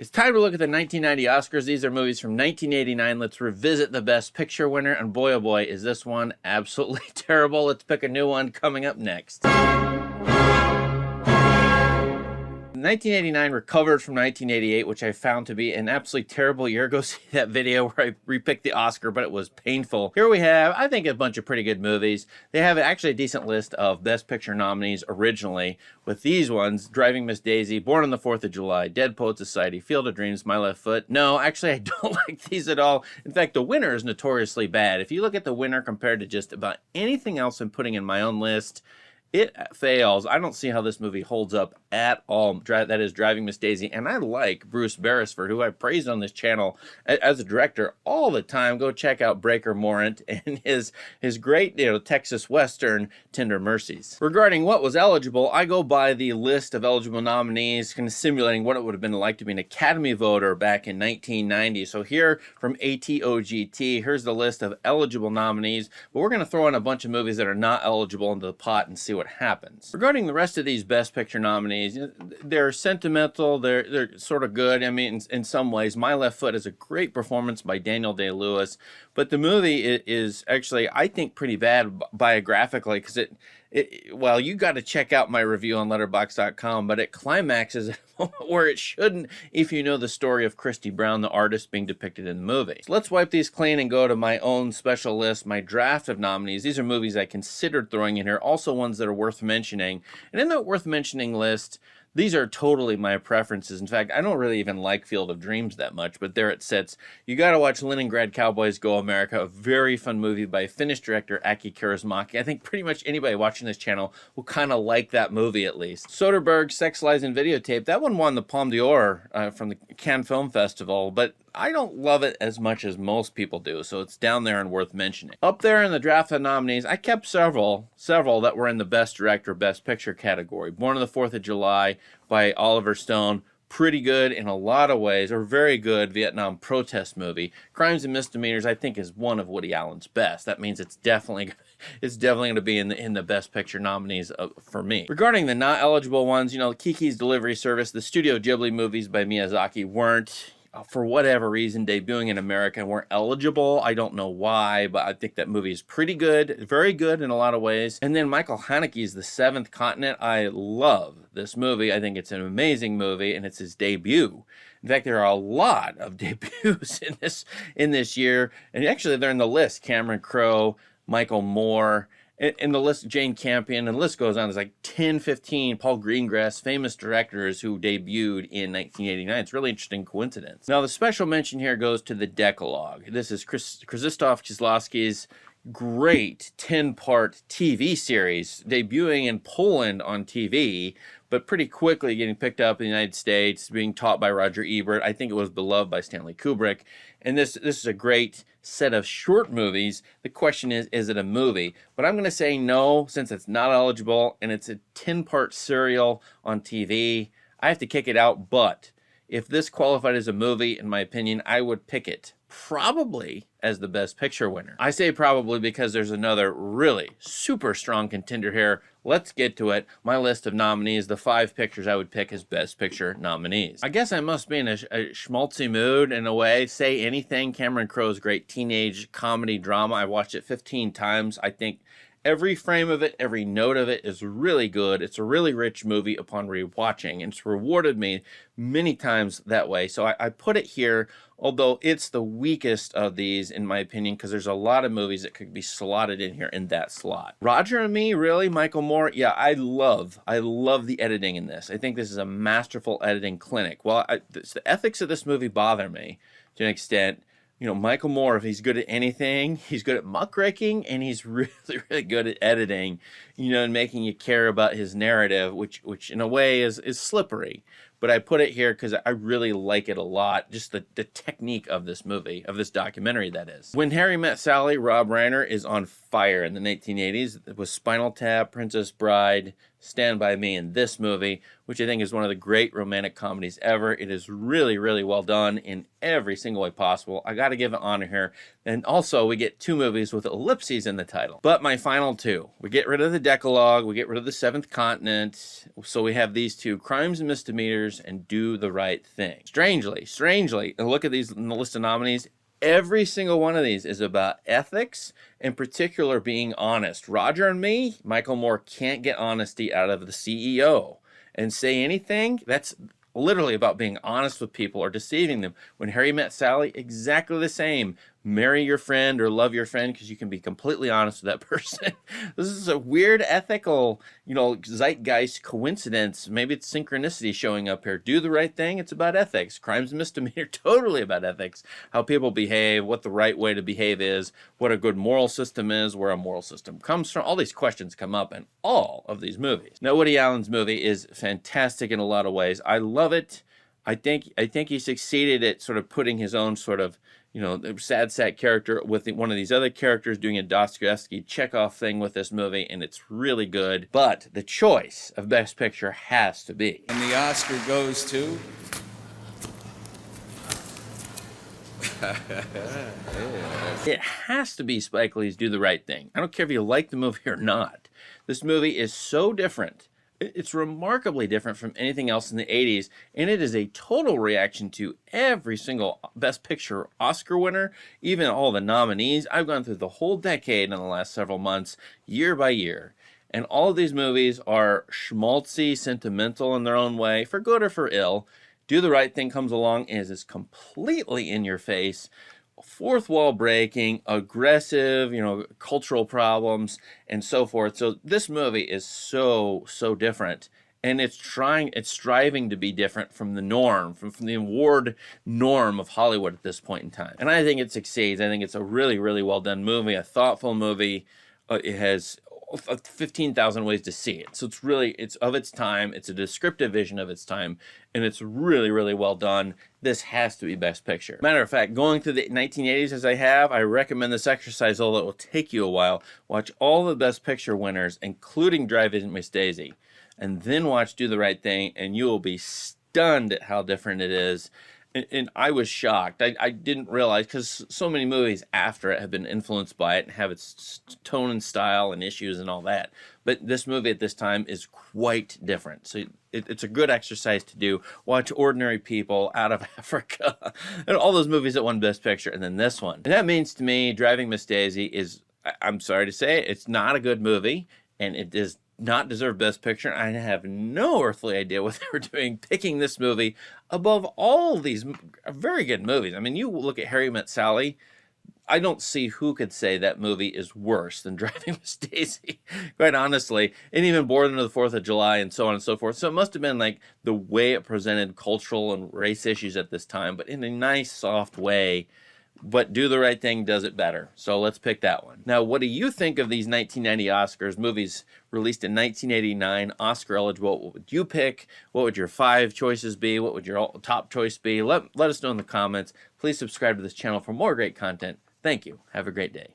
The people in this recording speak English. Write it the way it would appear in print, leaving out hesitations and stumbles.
It's time to look at the 1990 Oscars. These are movies from 1989. Let's revisit the Best Picture winner, and boy oh boy, is this one absolutely terrible. Let's pick a new one coming up next. 1989 recovered from 1988, which I found to be an absolutely terrible year. Go see that video where I repicked the Oscar, but it was painful. Here we have, I think, a bunch of pretty good movies. They have actually a decent list of Best Picture nominees originally, with these ones: Driving Miss Daisy, Born on the 4th of July, Dead Poets Society, Field of Dreams, My Left Foot. No, actually, I don't like these at all. In fact, the winner is notoriously bad. If you look at the winner compared to just about anything else I'm putting in my own list, it fails. I don't see how this movie holds up at all. That is Driving Miss Daisy. And I like Bruce Beresford, who I've praised on this channel as a director all the time. Go check out Breaker Morant and his great, Texas Western, Tender Mercies. Regarding what was eligible, I go by the list of eligible nominees, kind of simulating what it would have been like to be an Academy voter back in 1990. So here from ATOGT, here's the list of eligible nominees. But we're going to throw in a bunch of movies that are not eligible into the pot and see what happens. Regarding the rest of these Best Picture nominees, they're sentimental, they're sort of good. I mean, in some ways, My Left Foot is a great performance by Daniel Day-Lewis, but the movie is actually, I think, pretty bad biographically, because well, you got to check out my review on letterboxd.com, but it climaxes where it shouldn't if you know the story of Christy Brown, the artist being depicted in the movie. So let's wipe these clean and go to my own special list, my draft of nominees. These are movies I considered throwing in here, also ones that are worth mentioning. And in that worth mentioning list, these are totally my preferences. In fact, I don't really even like Field of Dreams that much, but there it sits. You got to watch Leningrad Cowboys Go America, a very fun movie by Finnish director Aki Kaurismäki. I think pretty much anybody watching this channel will kind of like that movie at least. Soderbergh's Sex, Lies, and Videotape, that one won the Palme d'Or from the Cannes Film Festival, but I don't love it as much as most people do, so it's down there and worth mentioning. Up there in the draft of nominees, I kept several that were in the Best Director, Best Picture category. Born on the 4th of July by Oliver Stone, pretty good in a lot of ways, or very good Vietnam protest movie. Crimes and Misdemeanors, I think, is one of Woody Allen's best. That means it's definitely going to be in the Best Picture nominees for me. Regarding the not eligible ones, Kiki's Delivery Service, the Studio Ghibli movies by Miyazaki weren't, for whatever reason, debuting in America and weren't eligible. I don't know why, but I think that movie is pretty good, very good in a lot of ways. And then Michael Haneke's The Seventh Continent. I love this movie. I think it's an amazing movie, and it's his debut. In fact, there are a lot of debuts in this year, and actually they're in the list. Cameron Crowe, Michael Moore, in the list, Jane Campion, and the list goes on. There's like 10, 15 Paul Greengrass, famous directors who debuted in 1989. It's a really interesting coincidence. Now, the special mention here goes to The Decalogue. This is Krzysztof Kieslowski's great 10-part TV series, debuting in Poland on TV, but pretty quickly getting picked up in the United States, being taught by Roger Ebert. I think it was beloved by Stanley Kubrick. And this is a great set of short movies. The question is it a movie? But I'm going to say no, since it's not eligible and it's a 10-part serial on TV. I have to kick it out, but if this qualified as a movie, in my opinion, I would pick it probably as the Best Picture winner. I say probably because there's another really super strong contender here. Let's get to it. My list of nominees, the 5 pictures I would pick as Best Picture nominees. I guess I must be in a schmaltzy mood in a way. Say Anything, Cameron Crowe's great teenage comedy drama. I watched it 15 times. I think every frame of it, every note of it is really good. It's a really rich movie upon rewatching, and it's rewarded me many times that way. So I put it here, although it's the weakest of these, in my opinion, because there's a lot of movies that could be slotted in here in that slot. Roger and Me, really? Michael Moore? Yeah, I love the editing in this. I think this is a masterful editing clinic. Well, the ethics of this movie bother me to an extent. Michael Moore, if he's good at anything, he's good at muckraking, and he's really, really good at editing, and making you care about his narrative, which in a way is slippery. But I put it here because I really like it a lot, just the technique of this movie, of this documentary, that is. When Harry Met Sally, Rob Reiner is on fire in the 1980s with Spinal Tap, Princess Bride, Stand By Me in this movie, which I think is one of the great romantic comedies ever. It is really, really well done in every single way possible. I got to give it honor here. And also, we get 2 movies with ellipses in the title. But my final 2, we get rid of the Decalogue, we get rid of the Seventh Continent. So we have these 2, Crimes and Misdemeanors and Do the Right Thing. Strangely, and look at these in the list of nominees. Every single one of these is about ethics, in particular being honest. Roger and Me, Michael Moore can't get honesty out of the CEO and say anything. That's literally about being honest with people or deceiving them. When Harry Met Sally, exactly the same. Marry your friend or love your friend because you can be completely honest with that person. This is a weird ethical, zeitgeist coincidence. Maybe it's synchronicity showing up here. Do the Right Thing, it's about ethics. Crimes and Misdemeanor, totally about ethics. How people behave, what the right way to behave is, what a good moral system is, where a moral system comes from. All these questions come up in all of these movies. Now, Woody Allen's movie is fantastic in a lot of ways. I love it. I think he succeeded at sort of putting his own sort of, sad sack character with one of these other characters, doing a Dostoevsky Chekhov thing with this movie, and it's really good. But the choice of Best Picture has to be. And the Oscar goes to... It has to be Spike Lee's Do the Right Thing. I don't care if you like the movie or not. This movie is so different. It's remarkably different from anything else in the 80s, and it is a total reaction to every single Best Picture Oscar winner, even all the nominees. I've gone through the whole decade in the last several months, year by year, and all of these movies are schmaltzy, sentimental in their own way, for good or for ill. Do the Right Thing comes along and is completely in your face, fourth wall breaking, aggressive, cultural problems, and so forth. So this movie is so different, and it's striving to be different from the norm, from the award norm of Hollywood at this point in time. And I think it succeeds. I think it's a really, really well done movie, a thoughtful movie. It has 15,000 ways to see it. So it's of its time. It's a descriptive vision of its time, and it's really, really well done. This has to be Best Picture. Matter of fact, going through the 1980s as I have, I recommend this exercise, although it will take you a while. Watch all the Best Picture winners, including Driving Miss Daisy, and then watch Do the Right Thing, and you will be stunned at how different it is. And I was shocked. I didn't realize, because so many movies after it have been influenced by it and have its tone and style and issues and all that. But this movie at this time is quite different. So it's a good exercise to do. Watch Ordinary People, Out of Africa, and all those movies that won Best Picture, and then this one. And that means to me, Driving Miss Daisy is, I'm sorry to say it, it's not a good movie, and it does not deserve Best Picture. I have no earthly idea what they were doing picking this movie above all these very good movies. I mean, you look at Harry Met Sally, I don't see who could say that movie is worse than Driving Miss Daisy, quite honestly, and even Born on the 4th of July and so on and so forth. So it must have been like the way it presented cultural and race issues at this time, but in a nice, soft way. But Do the Right Thing does it better. So let's pick that one. Now, what do you think of these 1990 Oscars, movies released in 1989, Oscar eligible? What would you pick? What would your 5 choices be? What would your top choice be? Let us know in the comments. Please subscribe to this channel for more great content. Thank you. Have a great day.